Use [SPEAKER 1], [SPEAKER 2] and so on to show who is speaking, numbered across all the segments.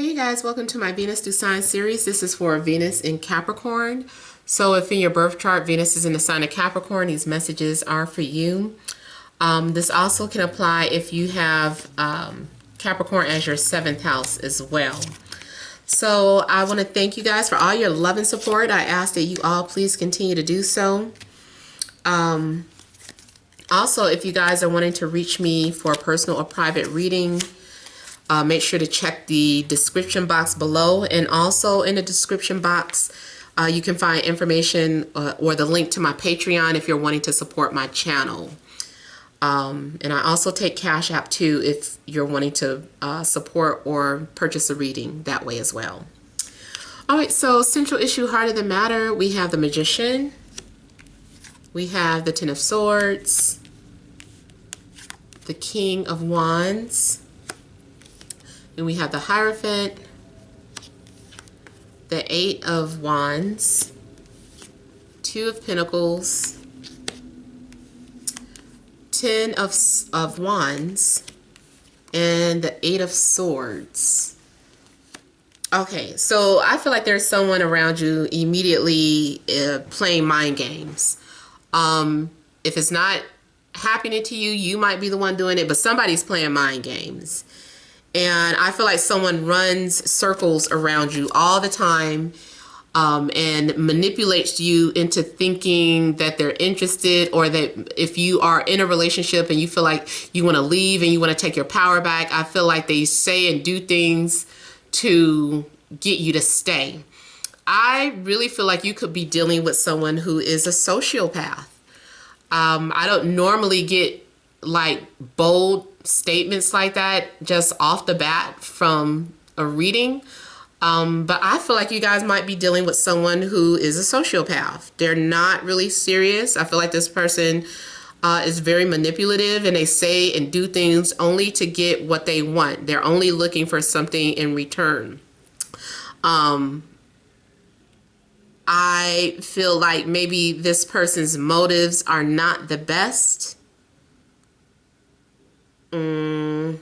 [SPEAKER 1] Hey you guys, welcome to my Venus through Sign series. This is for Venus in Capricorn. So if in your birth chart Venus is in the sign of Capricorn, these messages are for you. This also can apply if you have Capricorn as your 7th house as well. So I want to thank you guys for all your love and support. I ask that you all please continue to do so. Also, if you guys are wanting to reach me for a personal or private reading, make sure to check the description box below, and also in the description box you can find information or the link to my Patreon if you're wanting to support my channel. And I also take Cash App too if you're wanting to support or purchase a reading that way as well. Alright, so central issue, heart of the matter, we have the Magician, we have the Ten of Swords, the King of Wands, and we have the Hierophant, the 8 of Wands, 2 of Pentacles, 10 of Wands, and the 8 of Swords. Okay, so I feel like there's someone around you immediately playing mind games. If it's not happening to you, you might be the one doing it, but somebody's playing mind games. And I feel like someone runs circles around you all the time and manipulates you into thinking that they're interested, or that if you are in a relationship and you feel like you want to leave and you want to take your power back, I feel like they say and do things to get you to stay. I really feel like you could be dealing with someone who is a sociopath. I don't normally get like bold statements like that just off the bat from a reading, but I feel like you guys might be dealing with someone who is a sociopath. They're not really serious. I feel like this person is very manipulative, and they say and do things only to get what they want. They're only looking for something in return. I feel like maybe this person's motives are not the best. And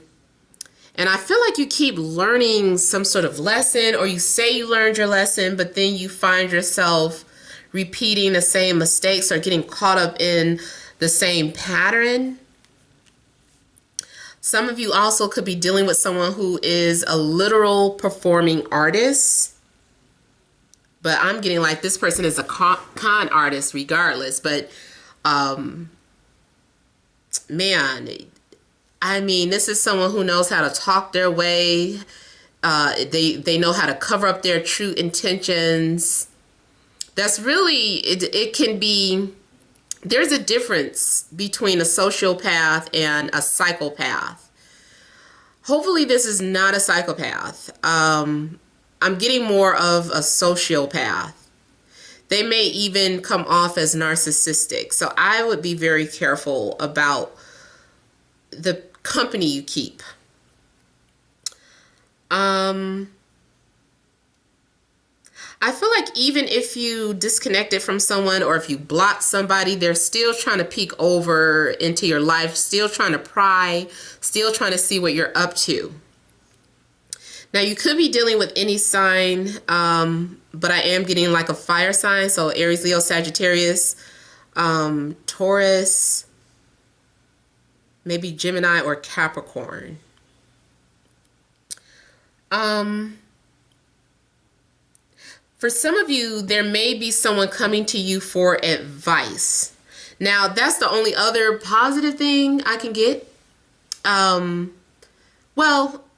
[SPEAKER 1] I feel like you keep learning some sort of lesson, or you say you learned your lesson, but then you find yourself repeating the same mistakes or getting caught up in the same pattern. Some of you also could be dealing with someone who is a literal performing artist, but I'm getting like this person is a con artist regardless. But man, I mean, this is someone who knows how to talk their way. They know how to cover up their true intentions. That's really, it can be, there's a difference between a sociopath and a psychopath. Hopefully this is not a psychopath. I'm getting more of a sociopath. They may even come off as narcissistic. So I would be very careful about the company you keep. I feel like even if you disconnected from someone, or if you block somebody, they're still trying to peek over into your life, still trying to pry, still trying to see what you're up to. Now you could be dealing with any sign, but I am getting like a fire sign. So Aries, Leo, Sagittarius, Taurus, maybe Gemini or Capricorn. For some of you, there may be someone coming to you for advice. Now, that's the only other positive thing I can get. Well,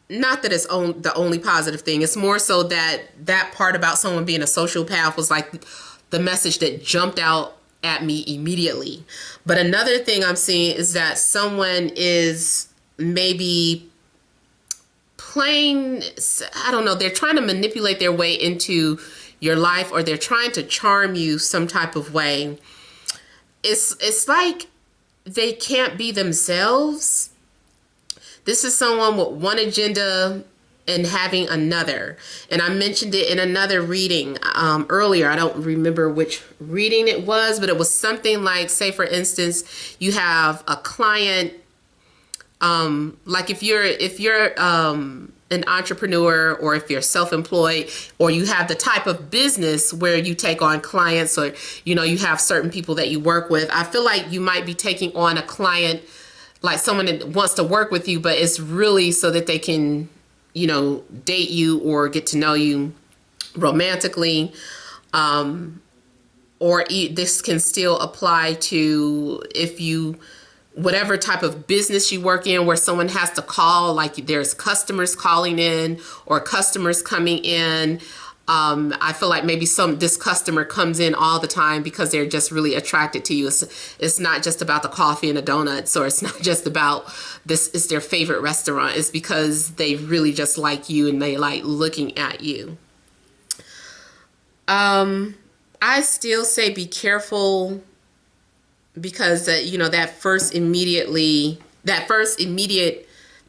[SPEAKER 1] not that it's the only positive thing. It's more so that that part about someone being a sociopath was like the message that jumped out at me immediately. But another thing I'm seeing is that someone is maybe playing, I don't know, they're trying to manipulate their way into your life, or they're trying to charm you some type of way. It's like they can't be themselves. This is someone with one agenda and having another. And I mentioned it in another reading earlier. I don't remember which reading it was, but it was something like, say for instance, you have a client, like if you're an entrepreneur, or if you're self-employed, or you have the type of business where you take on clients, or you know, you have certain people that you work with, I feel like you might be taking on a client, like someone that wants to work with you, but it's really so that they can, you know, date you or get to know you romantically. Or this can still apply to if you, whatever type of business you work in, where someone has to call, like there's customers calling in or customers coming in. I feel like maybe this customer comes in all the time because they're just really attracted to you. It's not just about the coffee and the donuts, or it's not just about this is their favorite restaurant. It's because they really just like you and they like looking at you. I still say be careful, because you know, that first immediate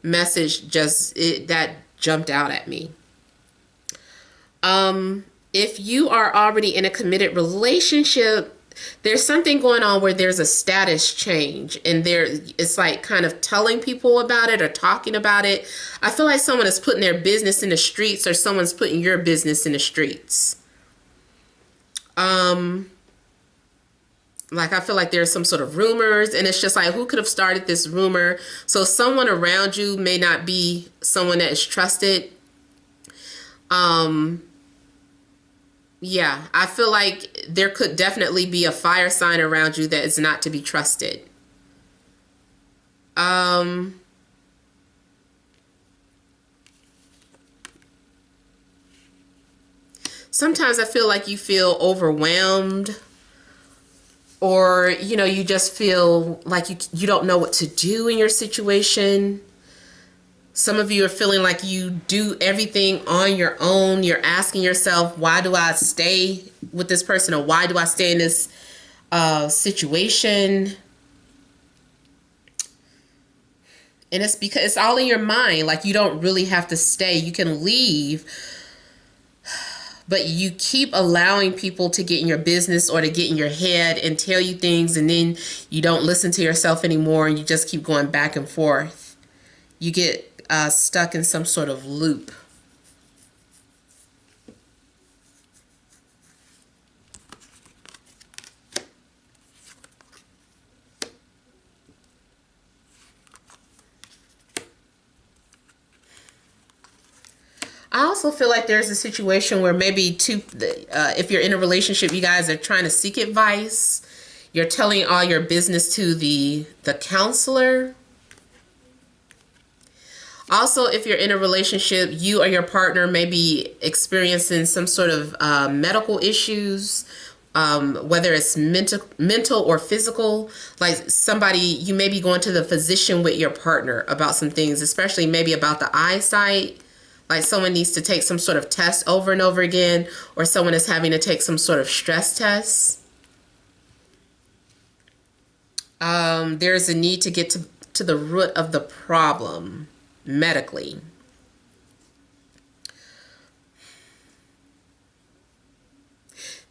[SPEAKER 1] message that jumped out at me. If you are already in a committed relationship, there's something going on where there's a status change, and it's like kind of telling people about it or talking about it. I feel like someone is putting their business in the streets, or someone's putting your business in the streets. Like I feel like there's some sort of rumors, and it's just like, who could have started this rumor? So someone around you may not be someone that is trusted. Yeah, I feel like there could definitely be a fire sign around you that is not to be trusted. Sometimes I feel like you feel overwhelmed, or, you know, you just feel like you don't know what to do in your situation. Some of you are feeling like you do everything on your own. You're asking yourself, why do I stay with this person, or why do I stay in this situation? And it's because it's all in your mind. Like, you don't really have to stay. You can leave. But you keep allowing people to get in your business or to get in your head and tell you things, and then you don't listen to yourself anymore, and you just keep going back and forth. You get stuck in some sort of loop. I also feel like there's a situation where maybe if you're in a relationship, you guys are trying to seek advice. You're telling all your business to the counselor. Also, if you're in a relationship, you or your partner may be experiencing some sort of medical issues, whether it's mental or physical. Like you may be going to the physician with your partner about some things, especially maybe about the eyesight. Like someone needs to take some sort of test over and over again, or someone is having to take some sort of stress test. There's a need to get to the root of the problem medically.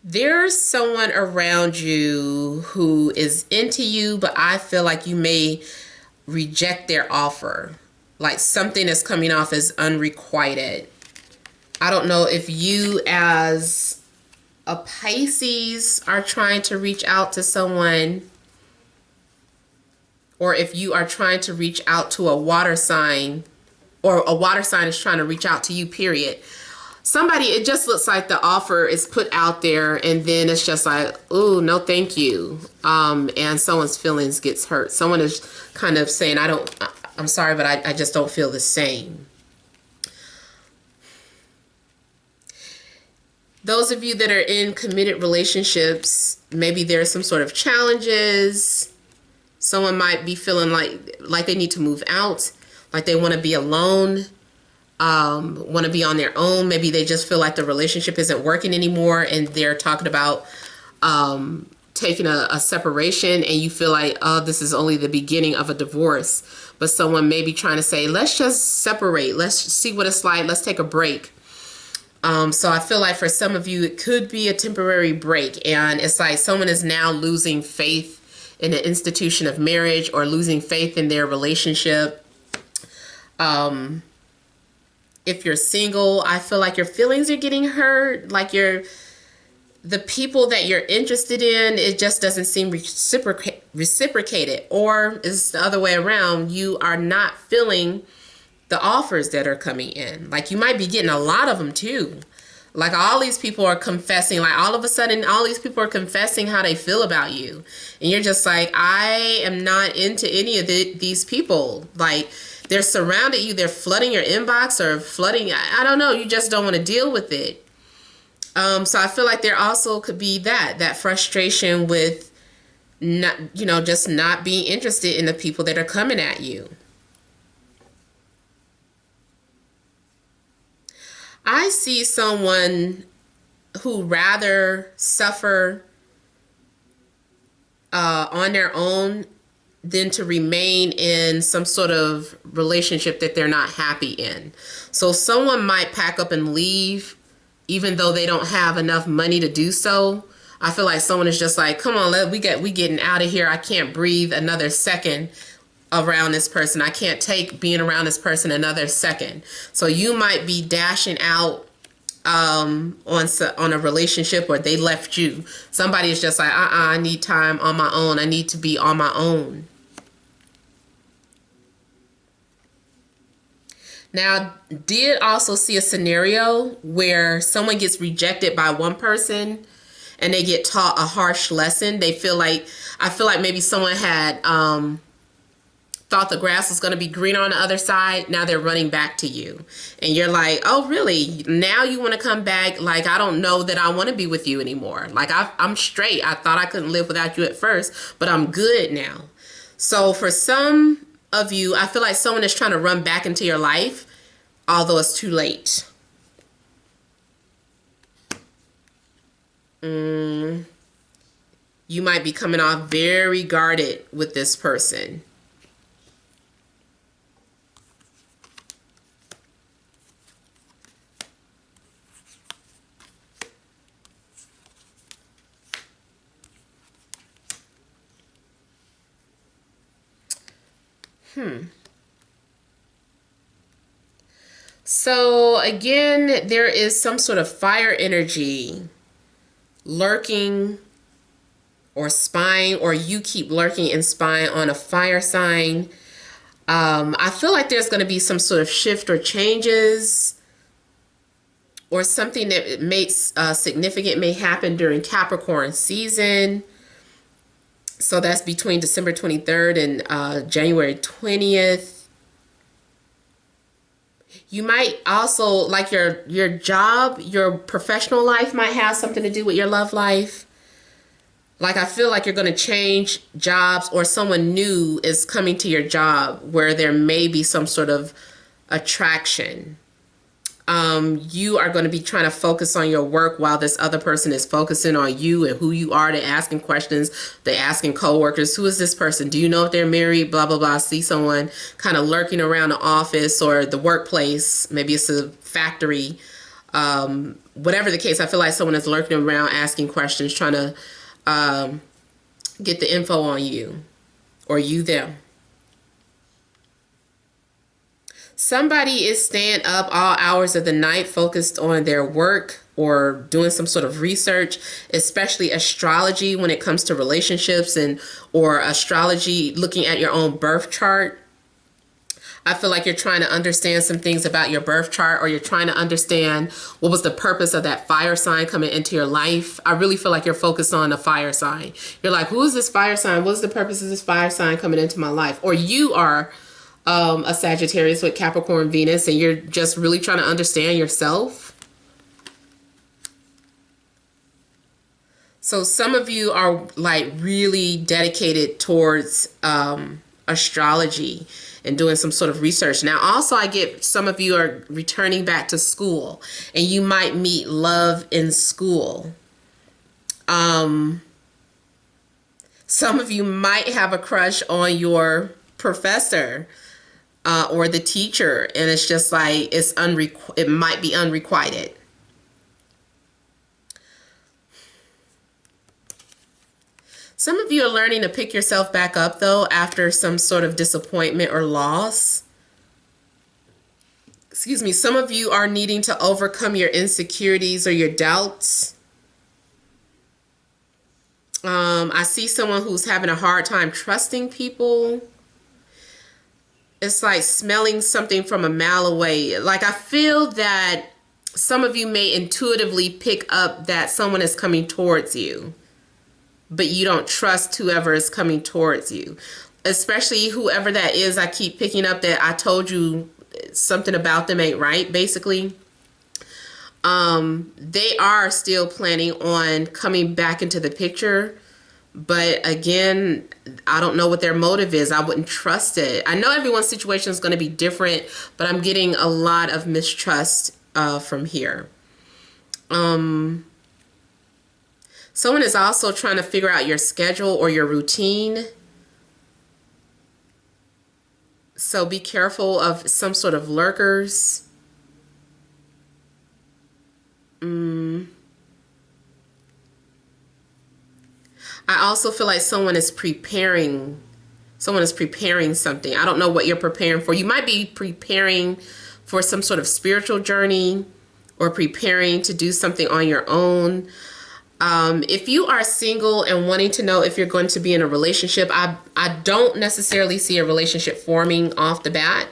[SPEAKER 1] There's someone around you who is into you, but I feel like you may reject their offer. Like something is coming off as unrequited. I don't know if you as a Pisces are trying to reach out to someone, or if you are trying to reach out to a water sign, or a water sign is trying to reach out to you, period. Somebody, it just looks like the offer is put out there, and then it's just like, ooh, no thank you. And someone's feelings gets hurt. Someone is kind of saying, I'm sorry, but I just don't feel the same. Those of you that are in committed relationships, maybe there's some sort of challenges. Someone might be feeling like they need to move out, like they want to be alone, want to be on their own. Maybe they just feel like the relationship isn't working anymore, and they're talking about taking a separation, and you feel like, oh, this is only the beginning of a divorce. But someone may be trying to say, let's just separate. Let's see what it's like. Let's take a break. So I feel like for some of you, it could be a temporary break. And it's like someone is now losing faith in the institution of marriage, or losing faith in their relationship. If you're single, I feel like your feelings are getting hurt. Like the people that you're interested in, it just doesn't seem reciprocated. Or it's the other way around. You are not feeling the offers that are coming in. Like you might be getting a lot of them too. Like all these people are confessing, like all of a sudden, all these people are confessing how they feel about you. And you're just like, I am not into any of these people. Like they're surrounded you, they're flooding your inbox or flooding, I don't know, you just don't want to deal with it. So I feel like there also could be that frustration with not, just not being interested in the people that are coming at you. I see someone who rather suffer on their own than to remain in some sort of relationship that they're not happy in. So someone might pack up and leave even though they don't have enough money to do so. I feel like someone is just like, come on, we getting out of here. I can't breathe another second around this person. I can't take being around this person another second. So you might be dashing out on a relationship, or they left you. Somebody is just like, I need time on my own. I need to be on my own. Now, did also see a scenario where someone gets rejected by one person and they get taught a harsh lesson. I feel like maybe someone had thought the grass was going to be green on the other side. Now they're running back to you. And you're like, oh, really? Now you want to come back? Like, I don't know that I want to be with you anymore. Like, I'm straight. I thought I couldn't live without you at first, but I'm good now. So for some of you, I feel like someone is trying to run back into your life, although it's too late. You might be coming off very guarded with this person. So again, there is some sort of fire energy lurking or spying, or you keep lurking and spying on a fire sign. I feel like there's going to be some sort of shift or changes, or something that makes significant may happen during Capricorn season. So that's between December 23rd and January 20th. You might also, like your job, your professional life might have something to do with your love life. Like I feel like you're going to change jobs, or someone new is coming to your job where there may be some sort of attraction. You are going to be trying to focus on your work while this other person is focusing on you and who you are. They're asking questions. They're asking coworkers, who is this person? Do you know if they're married? Blah, blah, blah. See someone kind of lurking around the office or the workplace. Maybe it's a factory. Whatever the case, I feel like someone is lurking around asking questions, trying to get the info on you, or you them. Somebody is staying up all hours of the night focused on their work or doing some sort of research, especially astrology when it comes to relationships, or astrology looking at your own birth chart. I feel like you're trying to understand some things about your birth chart, or you're trying to understand what was the purpose of that fire sign coming into your life. I really feel like you're focused on the fire sign. You're like, who is this fire sign? What's the purpose of this fire sign coming into my life? Or you are a Sagittarius with Capricorn Venus, and you're just really trying to understand yourself. So some of you are like really dedicated towards astrology and doing some sort of research. Now also I get some of you are returning back to school, and you might meet love in school. Some of you might have a crush on your professor or the teacher, and it's just like it might be unrequited. Some of you are learning to pick yourself back up, though, after some sort of disappointment or loss. excuse me, some of you are needing to overcome your insecurities or your doubts. I see someone who's having a hard time trusting people. It's like smelling something from a mile away. Like, I feel that some of you may intuitively pick up that someone is coming towards you, but you don't trust whoever is coming towards you. Especially whoever that is, I keep picking up that I told you something about them ain't right, basically. They are still planning on coming back into the picture. But again, I don't know what their motive is. I wouldn't trust it. I know everyone's situation is going to be different, but I'm getting a lot of mistrust from here. Someone is also trying to figure out your schedule or your routine. So be careful of some sort of lurkers. I also feel like someone is preparing something. I don't know what you're preparing for. You might be preparing for some sort of spiritual journey or preparing to do something on your own. If you are single and wanting to know if you're going to be in a relationship, I don't necessarily see a relationship forming off the bat.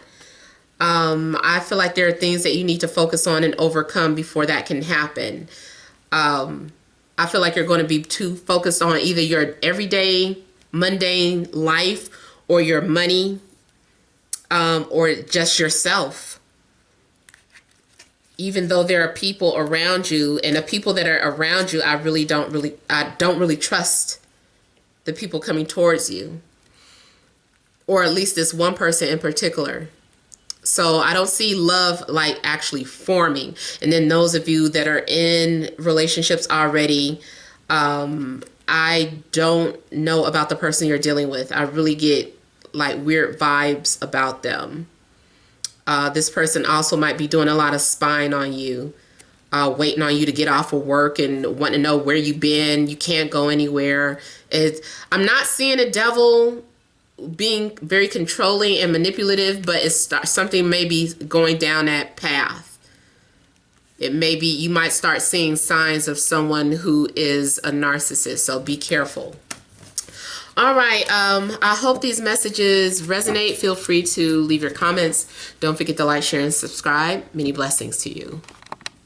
[SPEAKER 1] I feel like there are things that you need to focus on and overcome before that can happen. I feel like you're going to be too focused on either your everyday mundane life or your money, or just yourself. Even though there are people around you, and the people that are around you, I don't really trust the people coming towards you, or at least this one person in particular. So I don't see love like actually forming. And then those of you that are in relationships already, I don't know about the person you're dealing with. I really get like weird vibes about them. This person also might be doing a lot of spying on you, waiting on you to get off of work and wanting to know where you've been. You can't go anywhere. I'm not seeing a devil being very controlling and manipulative, but it's something maybe going down that path. It may be, you might start seeing signs of someone who is a narcissist, so be careful. All right, I hope these messages resonate. Feel free to leave your comments. Don't forget to like, share, and subscribe. Many blessings to you.